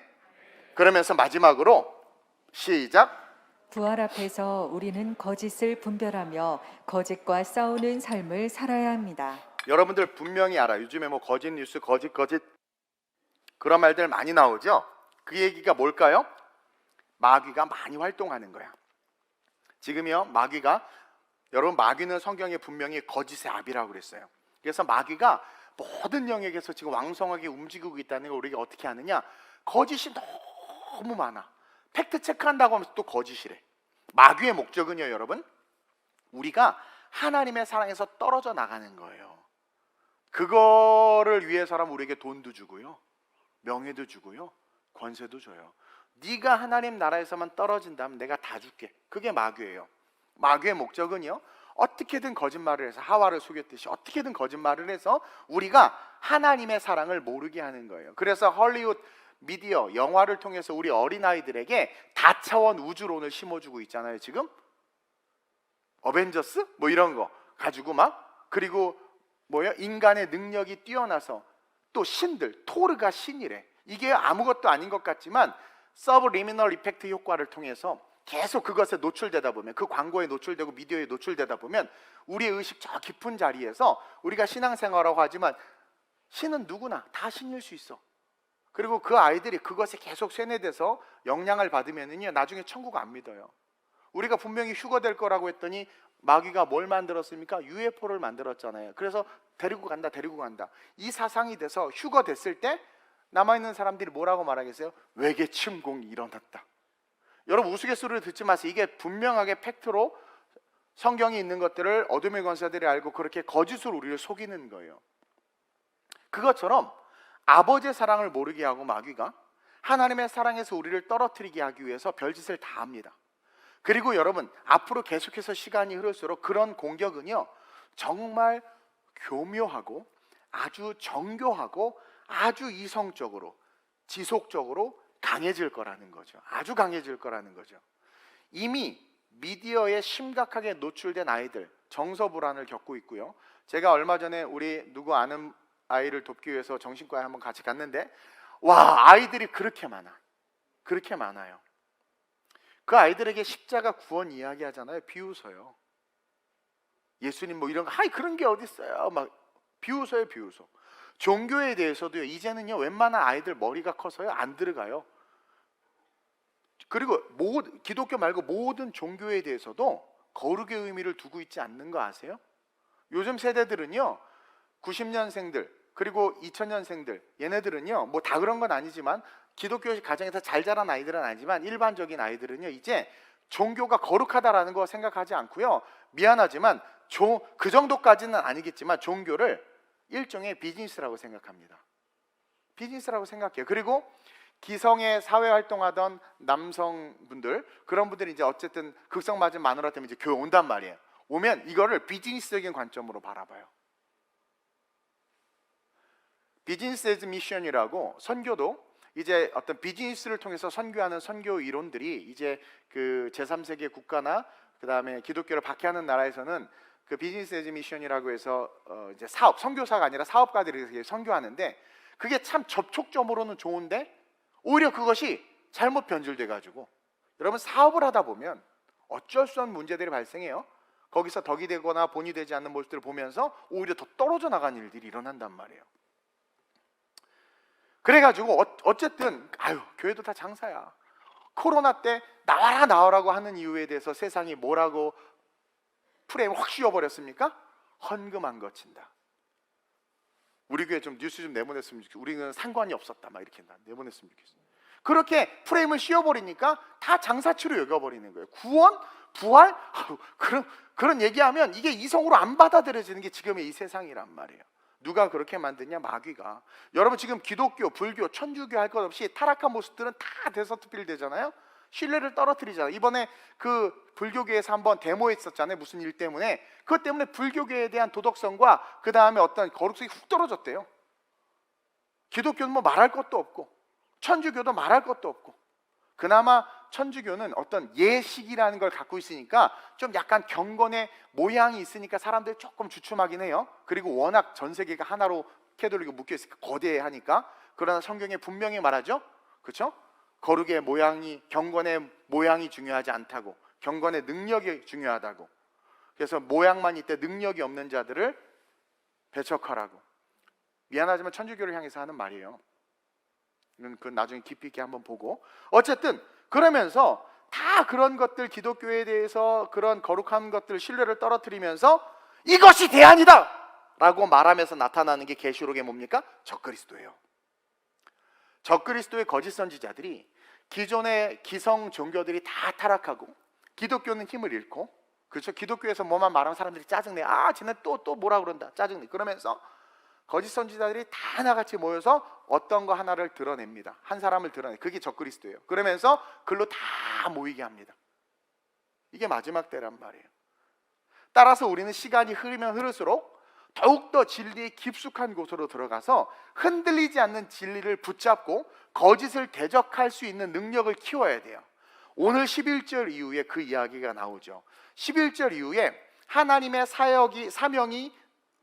그러면서 마지막으로 시작. 부활 앞에서 우리는 거짓을 분별하며 거짓과 싸우는 삶을 살아야 합니다. 여러분들 분명히 알아. 요즘에 뭐 거짓 뉴스, 거짓 그런 말들 많이 나오죠. 그 얘기가 뭘까요? 마귀가 많이 활동하는 거야. 지금이요, 여러분 마귀는 성경에 분명히 거짓의 압이라고 그랬어요. 그래서 마귀가 모든 영역에서 지금 왕성하게 움직이고 있다는 걸 우리가 어떻게 아느냐? 거짓이 너무 많아. 팩트 체크한다고 하면서 또 거짓이래. 마귀의 목적은요, 여러분, 우리가 하나님의 사랑에서 떨어져 나가는 거예요. 그거를 위해서라면 우리에게 돈도 주고요, 명예도 주고요, 권세도 줘요. 네가 하나님 나라에서만 떨어진다면 내가 다 줄게. 그게 마귀예요. 마귀의 목적은요, 어떻게든 거짓말을 해서, 하와를 속였듯이 어떻게든 거짓말을 해서 우리가 하나님의 사랑을 모르게 하는 거예요. 그래서 헐리우드 미디어, 영화를 통해서 우리 어린아이들에게 다차원 우주론을 심어주고 있잖아요. 지금 어벤져스 뭐 이런 거 가지고 막, 그리고 뭐야, 인간의 능력이 뛰어나서 또 신들, 토르가 신이래. 이게 아무것도 아닌 것 같지만 서브리미널 이펙트 효과를 통해서 계속 그것에 노출되다 보면, 그 광고에 노출되고 미디어에 노출되다 보면 우리의 의식 저 깊은 자리에서 우리가 신앙생활이라고 하지만 신은 누구나 다 신일 수 있어. 그리고 그 아이들이 그것에 계속 세뇌돼서 영향을 받으면은요, 나중에 천국 안 믿어요. 우리가 분명히 휴거 될 거라고 했더니 마귀가 뭘 만들었습니까? UFO를 만들었잖아요. 그래서 데리고 간다. 이 사상이 돼서 휴거 됐을 때 남아있는 사람들이 뭐라고 말하겠어요? 외계 침공이 일어났다. 여러분 우스갯소리를 듣지 마세요. 이게 분명하게 팩트로 성경에 있는 것들을 어둠의 권세들이 알고 그렇게 거짓으로 우리를 속이는 거예요. 그것처럼 아버지의 사랑을 모르게 하고 마귀가 하나님의 사랑에서 우리를 떨어뜨리게 하기 위해서 별짓을 다 합니다. 그리고 여러분 앞으로 계속해서 시간이 흐를수록 그런 공격은요, 정말 교묘하고 아주 정교하고 아주 이성적으로 지속적으로 강해질 거라는 거죠. 아주 강해질 거라는 거죠. 이미 미디어에 심각하게 노출된 아이들 정서불안을 겪고 있고요. 제가 얼마 전에 우리 누구 아는 아이를 돕기 위해서 정신과에 한번 같이 갔는데, 와, 아이들이 그렇게 많아요. 그 아이들에게 십자가 구원 이야기 하잖아요. 비웃어요. 예수님 뭐 이런 거, 하이 그런 게 어디 있어요? 막 비웃어요. 종교에 대해서도요, 이제는요, 웬만한 아이들 머리가 커서요 안 들어가요. 그리고 기독교 말고 모든 종교에 대해서도 거룩의 의미를 두고 있지 않는 거 아세요? 요즘 세대들은요, 90년생들 그리고 2000년생들, 얘네들은요, 뭐 다 그런 건 아니지만 기독교 가정에서 잘 자란 아이들은 아니지만 일반적인 아이들은요, 이제 종교가 거룩하다라는 거 생각하지 않고요, 미안하지만 그 정도까지는 아니겠지만 종교를 일종의 비즈니스라고 생각합니다. 비즈니스라고 생각해요. 그리고 기성의 사회 활동하던 남성분들, 그런 분들이 이제 어쨌든 극성 맞은 마누라 때문에 이제 교회 온단 말이에요. 오면 이거를 비즈니스적인 관점으로 바라봐요. 비즈니스 에즈 미션이라고, 선교도 이제 어떤 비즈니스를 통해서 선교하는 선교 이론들이 이제 그 제3세계 국가나 그 다음에 기독교를 박해하는 나라에서는 그 비즈니스 에즈 미션이라고 해서 이제 선교사가 아니라 사업가들이 선교하는데, 그게 참 접촉점으로는 좋은데 오히려 그것이 잘못 변질돼 가지고 여러분 사업을 하다 보면 어쩔 수 없는 문제들이 발생해요. 거기서 덕이 되거나 본이 되지 않는 모습들을 보면서 오히려 더 떨어져 나간 일들이 일어난단 말이에요. 그래가지고 어쨌든 교회도 다 장사야. 코로나 때 나와라고 하는 이유에 대해서 세상이 뭐라고 프레임 확 씌워버렸습니까? 헌금 안 거친다. 우리 교회 좀 뉴스 좀 내보냈으면 좋겠어. 우리는 상관이 없었다 막 이렇게 내보냈으면 좋겠어. 그렇게 프레임을 씌워버리니까 다 장사치로 여겨버리는 거예요. 구원? 부활? 그런 얘기하면 이게 이성으로 안 받아들여지는 게 지금의 이 세상이란 말이에요. 누가 그렇게 만드냐? 마귀가. 여러분 지금 기독교, 불교, 천주교 할 것 없이 타락한 모습들은 다 데서트필 되잖아요. 신뢰를 떨어뜨리잖아요. 이번에 그 불교계에서 한번 데모했었잖아요. 무슨 일 때문에. 그것 때문에 불교계에 대한 도덕성과 그 다음에 어떤 거룩성이 훅 떨어졌대요. 기독교는 뭐 말할 것도 없고 천주교도 말할 것도 없고, 그나마 천주교는 어떤 예식이라는 걸 갖고 있으니까 좀 약간 경건의 모양이 있으니까 사람들이 조금 주춤하긴 해요. 그리고 워낙 전 세계가 하나로 캐톨릭이 묶여 있으니까 거대하니까. 그러나 성경에 분명히 말하죠, 그렇죠? 거룩의 모양이, 경건의 모양이 중요하지 않다고, 경건의 능력이 중요하다고. 그래서 모양만 있대 능력이 없는 자들을 배척하라고. 미안하지만 천주교를 향해서 하는 말이에요. 이건 그 나중에 깊이 있게 한번 보고. 어쨌든 그러면서 다 그런 것들, 기독교에 대해서 그런 거룩한 것들 신뢰를 떨어뜨리면서 이것이 대안이다 라고 말하면서 나타나는 게 계시록의 뭡니까? 적그리스도예요. 적그리스도의 거짓 선지자들이 기존의 기성 종교들이 다 타락하고 기독교는 힘을 잃고, 그렇죠? 기독교에서 뭐만 말하면 사람들이 짜증내. 아, 쟤네 또 뭐라 그런다. 짜증내. 그러면서 거짓 선지자들이 다 하나같이 모여서 어떤 거 하나를 드러냅니다. 한 사람을 드러내. 그게 적그리스도예요. 그러면서 글로 다 모이게 합니다. 이게 마지막 때란 말이에요. 따라서 우리는 시간이 흐르면 흐를수록 더욱더 진리의 깊숙한 곳으로 들어가서 흔들리지 않는 진리를 붙잡고 거짓을 대적할 수 있는 능력을 키워야 돼요. 오늘 11절 이후에 그 이야기가 나오죠. 11절 이후에 하나님의 사명이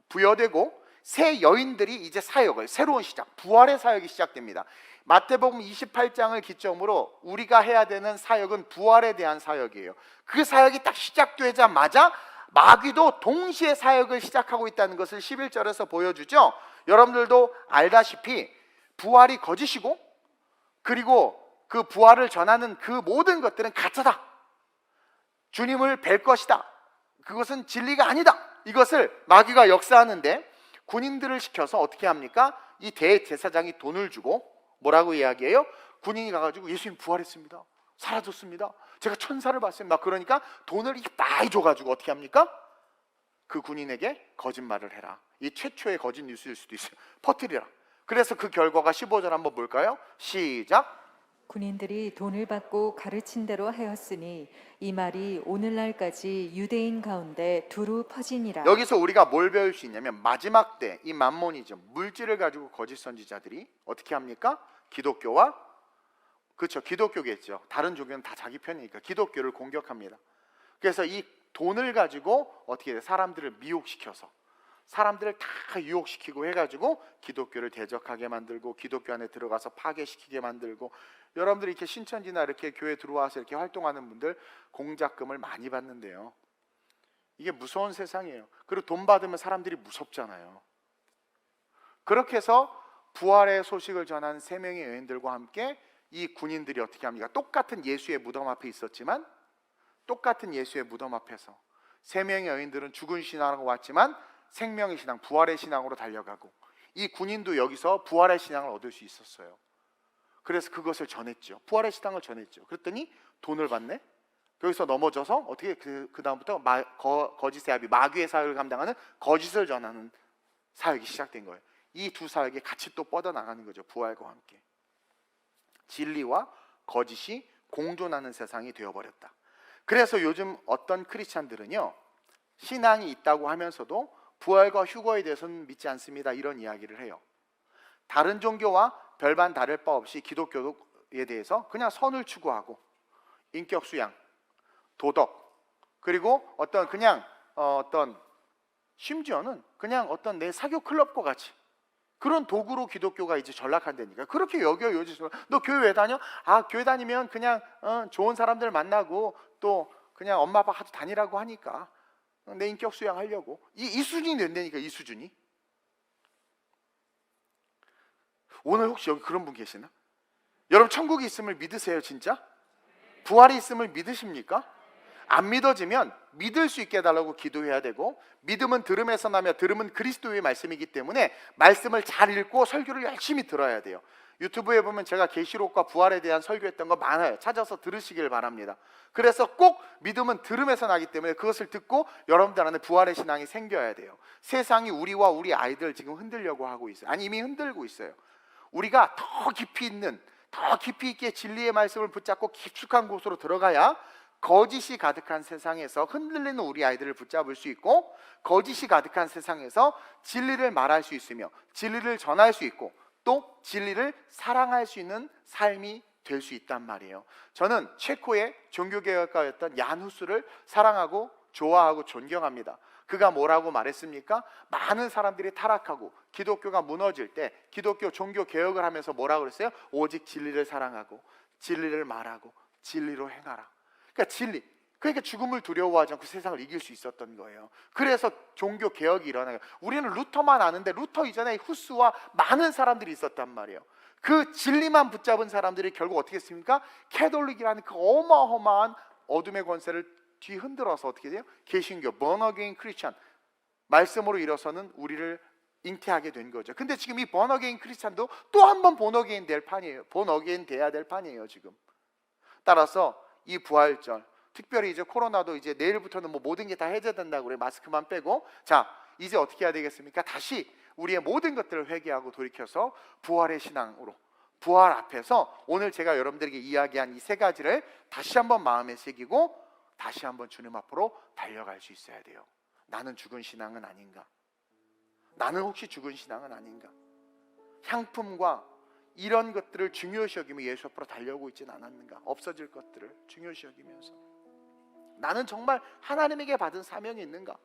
부여되고 새 여인들이 이제 사역을, 새로운 시작, 부활의 사역이 시작됩니다. 마태복음 28장을 기점으로 우리가 해야 되는 사역은 부활에 대한 사역이에요. 그 사역이 딱 시작되자마자 마귀도 동시에 사역을 시작하고 있다는 것을 11절에서 보여주죠. 여러분들도 알다시피 부활이 거짓이고, 그리고 그 부활을 전하는 그 모든 것들은 가짜다. 주님을 뵐 것이다. 그것은 진리가 아니다. 이것을 마귀가 역사하는데 군인들을 시켜서 어떻게 합니까? 이 대제사장이 돈을 주고 뭐라고 이야기해요? 군인이 가가지고 예수님 부활했습니다. 사라졌습니다. 제가 천사를 봤습니다. 그러니까 돈을 많이 줘가지고 어떻게 합니까? 그 군인에게 거짓말을 해라. 이 최초의 거짓 뉴스일 수도 있어요. 퍼뜨리라. 그래서 그 결과가 15절 한번 볼까요? 시작. 군인들이 돈을 받고 가르친 대로 하였으니 이 말이 오늘날까지 유대인 가운데 두루 퍼지니라. 여기서 우리가 뭘 배울 수 있냐면 마지막 때 이 만몬이즘, 물질을 가지고 거짓 선지자들이 어떻게 합니까? 기독교와, 그렇죠, 기독교겠죠. 다른 종교는 다 자기 편이니까 기독교를 공격합니다. 그래서 이 돈을 가지고 어떻게 돼? 사람들을 미혹시켜서 사람들을 다 유혹시키고 해가지고 기독교를 대적하게 만들고 기독교 안에 들어가서 파괴시키게 만들고, 여러분들이 이렇게 신천지나 이렇게 교회 들어와서 이렇게 활동하는 분들 공작금을 많이 받는데요. 이게 무서운 세상이에요. 그리고 돈 받으면 사람들이 무섭잖아요. 그렇게 해서 부활의 소식을 전한 세 명의 여인들과 함께 이 군인들이 어떻게 합니까? 똑같은 예수의 무덤 앞에 있었지만, 똑같은 예수의 무덤 앞에서 세 명의 여인들은 죽은 신앙으로 왔지만 생명의 신앙, 부활의 신앙으로 달려가고, 이 군인도 여기서 부활의 신앙을 얻을 수 있었어요. 그래서 그것을 전했죠. 부활의 신앙을 전했죠. 그랬더니 돈을 받네. 여기서 넘어져서 어떻게 그 다음부터 거짓의 아비, 마귀의 사역을 감당하는 거짓을 전하는 사역이 시작된 거예요. 이 두 사역이 같이 또 뻗어나가는 거죠. 부활과 함께 진리와 거짓이 공존하는 세상이 되어버렸다. 그래서 요즘 어떤 크리스찬들은요, 신앙이 있다고 하면서도 부활과 휴거에 대해서는 믿지 않습니다, 이런 이야기를 해요. 다른 종교와 별반 다를 바 없이 기독교에 대해서 그냥 선을 추구하고 인격 수양, 도덕, 그리고 어떤 그냥 심지어는 그냥 어떤 내 사교 클럽과 같이 그런 도구로 기독교가 이제 전락한다니까. 그렇게 여겨요. 요즘 너 교회 왜 다녀? 아, 교회 다니면 그냥 좋은 사람들 만나고 또 그냥 엄마 아빠 같이 다니라고 하니까 내 인격 수양하려고. 이 수준이 된다니까. 이 수준이. 오늘 혹시 여기 그런 분 계시나? 여러분 천국이 있음을 믿으세요? 진짜? 부활이 있음을 믿으십니까? 안 믿어지면 믿을 수 있게 해달라고 기도해야 되고, 믿음은 들음에서 나며 들음은 그리스도의 말씀이기 때문에 말씀을 잘 읽고 설교를 열심히 들어야 돼요. 유튜브에 보면 제가 계시록과 부활에 대한 설교했던 거 많아요. 찾아서 들으시길 바랍니다. 그래서 꼭 믿음은 들음에서 나기 때문에 그것을 듣고 여러분들 안에 부활의 신앙이 생겨야 돼요. 세상이 우리와 우리 아이들 지금 흔들려고 하고 있어요. 아니, 이미 흔들고 있어요. 우리가 더 깊이 있게 진리의 말씀을 붙잡고 깊숙한 곳으로 들어가야 거짓이 가득한 세상에서 흔들리는 우리 아이들을 붙잡을 수 있고, 거짓이 가득한 세상에서 진리를 말할 수 있으며 진리를 전할 수 있고 또 진리를 사랑할 수 있는 삶이 될 수 있단 말이에요. 저는 체코의 종교개혁가였던 얀 후스를 사랑하고 좋아하고 존경합니다. 그가 뭐라고 말했습니까? 많은 사람들이 타락하고 기독교가 무너질 때 기독교 종교 개혁을 하면서 뭐라고 그랬어요? 오직 진리를 사랑하고 진리를 말하고 진리로 행하라. 그러니까 진리, 그러니까 죽음을 두려워하지 않고 세상을 이길 수 있었던 거예요. 그래서 종교 개혁이 일어나요. 우리는 루터만 아는데 루터 이전에 후스와 많은 사람들이 있었단 말이에요. 그 진리만 붙잡은 사람들이 결국 어떻게 했습니까? 캐톨릭이라는 그 어마어마한 어둠의 권세를 뒤흔들어서 어떻게 돼요? 개신교, born again 크리스찬, 말씀으로 일어서는 우리를 잉태하게 된 거죠. 근데 지금 이 born again 크리스찬도 또 한 번 born again 될 판이에요. born again 돼야 될 판이에요 지금. 따라서 이 부활절, 특별히 이제 코로나도 이제 내일부터는 뭐 모든 게 다 해제된다고 그래, 마스크만 빼고. 자, 이제 어떻게 해야 되겠습니까? 다시 우리의 모든 것들을 회개하고 돌이켜서 부활의 신앙으로, 부활 앞에서 오늘 제가 여러분들에게 이야기한 이 세 가지를 다시 한번 마음에 새기고 다시 한번 주님 앞으로 달려갈 수 있어야 돼요. 나는 죽은 신앙은 아닌가? 나는 혹시 죽은 신앙은 아닌가? 향품과 이런 것들을 중요시 여기며 예수 앞으로 달려오고 있지는 않았는가? 없어질 것들을 중요시 여기면서 나는 정말 하나님에게 받은 사명이 있는가?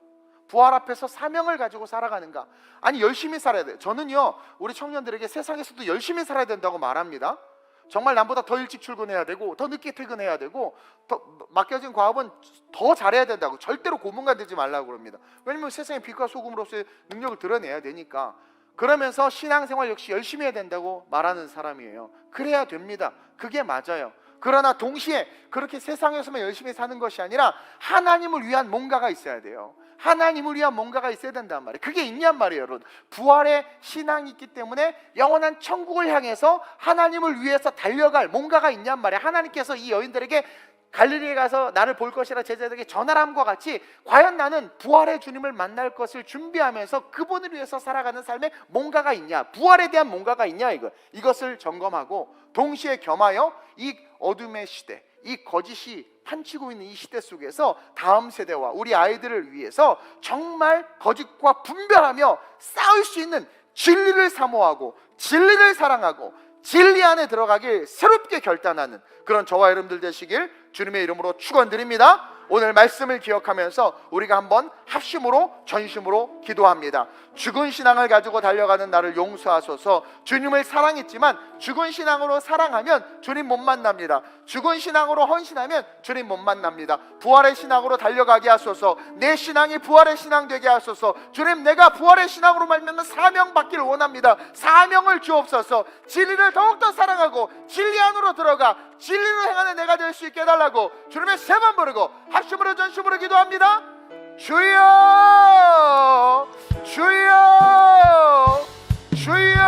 부활 앞에서 사명을 가지고 살아가는가? 아니, 열심히 살아야 돼요. 저는요, 우리 청년들에게 세상에서도 열심히 살아야 된다고 말합니다. 정말 남보다 더 일찍 출근해야 되고 더 늦게 퇴근해야 되고 더 맡겨진 과업은 더 잘해야 된다고, 절대로 고문관 되지 말라고 그럽니다. 왜냐면 세상에 빛과 소금으로서의 능력을 드러내야 되니까. 그러면서 신앙생활 역시 열심히 해야 된다고 말하는 사람이에요. 그래야 됩니다. 그게 맞아요. 그러나 동시에 그렇게 세상에서만 열심히 사는 것이 아니라 하나님을 위한 뭔가가 있어야 돼요. 하나님을 위한 뭔가가 있어야 된단 말이에요. 그게 있냔 말이에요, 여러분. 부활의 신앙이 있기 때문에 영원한 천국을 향해서 하나님을 위해서 달려갈 뭔가가 있냔 말이에요. 하나님께서 이 여인들에게 갈릴리에 가서 나를 볼 것이라 제자들에게 전하람과 같이 과연 나는 부활의 주님을 만날 것을 준비하면서 그분을 위해서 살아가는 삶에 뭔가가 있냐, 부활에 대한 뭔가가 있냐, 이것을 점검하고 동시에 겸하여 이 어둠의 시대, 이 거짓이 판치고 있는 이 시대 속에서 다음 세대와 우리 아이들을 위해서 정말 거짓과 분별하며 싸울 수 있는 진리를 사모하고 진리를 사랑하고 진리 안에 들어가길 새롭게 결단하는 그런 저와 여러분들 되시길 주님의 이름으로 축원드립니다. 오늘 말씀을 기억하면서 우리가 한번 합심으로 전심으로 기도합니다. 죽은 신앙을 가지고 달려가는 나를 용서하소서. 주님을 사랑했지만 죽은 신앙으로 사랑하면 주님 못 만납니다. 죽은 신앙으로 헌신하면 주님 못 만납니다. 부활의 신앙으로 달려가게 하소서. 내 신앙이 부활의 신앙 되게 하소서. 주님, 내가 부활의 신앙으로 말미암아 사명 받기를 원합니다. 사명을 주옵소서. 진리를 더욱더 사랑하고 진리 안으로 들어가 진리로 행하는 내가 될 수 있게 해달라고 주님의 세 번 부르고 합심으로 전심으로 기도합니다. 주여, 주여, 주여.